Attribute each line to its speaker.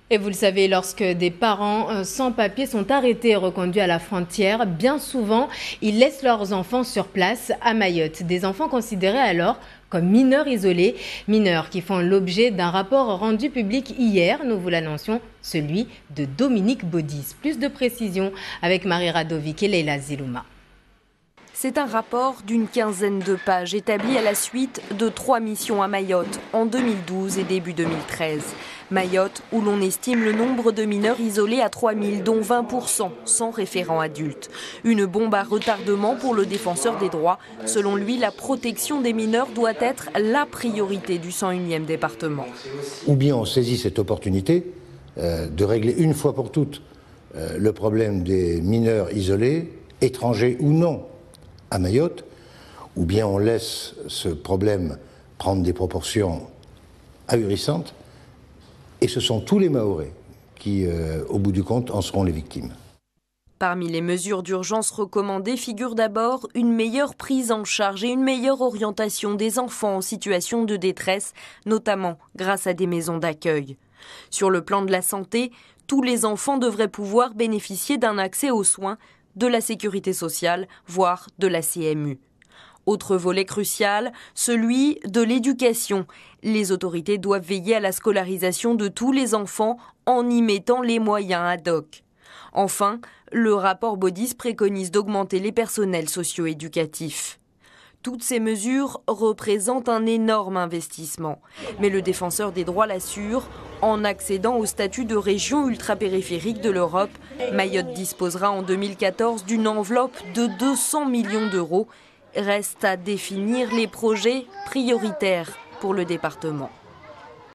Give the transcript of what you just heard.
Speaker 1: Et vous le savez, lorsque des parents sans papier sont arrêtés et reconduits à la frontière, bien souvent, ils laissent leurs enfants sur place à Mayotte. Des enfants considérés alors comme mineurs isolés, mineurs qui font l'objet d'un rapport rendu public hier, nous vous l'annoncions, celui de Dominique Baudis. Plus de précisions avec Marie Radovic et Leila Zilouma.
Speaker 2: C'est un rapport d'une quinzaine de pages établi à la suite de 3 missions à Mayotte en 2012 et début 2013. Mayotte, où l'on estime le nombre de mineurs isolés à 3000, dont 20% sans référent adulte. Une bombe à retardement pour le défenseur des droits. Selon lui, la protection des mineurs doit être la priorité du 101e département.
Speaker 3: Ou bien on saisit cette opportunité de régler une fois pour toutes le problème des mineurs isolés, étrangers ou non, à Mayotte, ou bien on laisse ce problème prendre des proportions ahurissantes, et ce sont tous les Mahorais qui, au bout du compte, en seront les victimes.
Speaker 2: Parmi les mesures d'urgence recommandées figure d'abord une meilleure prise en charge et une meilleure orientation des enfants en situation de détresse, notamment grâce à des maisons d'accueil. Sur le plan de la santé, tous les enfants devraient pouvoir bénéficier d'un accès aux soins, de la sécurité sociale, voire de la CMU. Autre volet crucial, celui de l'éducation. Les autorités doivent veiller à la scolarisation de tous les enfants en y mettant les moyens ad hoc. Enfin, le rapport Baudis préconise d'augmenter les personnels socio-éducatifs. Toutes ces mesures représentent un énorme investissement. Mais le défenseur des droits l'assure, en accédant au statut de région ultrapériphérique de l'Europe, Mayotte disposera en 2014 d'une enveloppe de 200 millions d'euros. Reste à définir les projets prioritaires pour le département.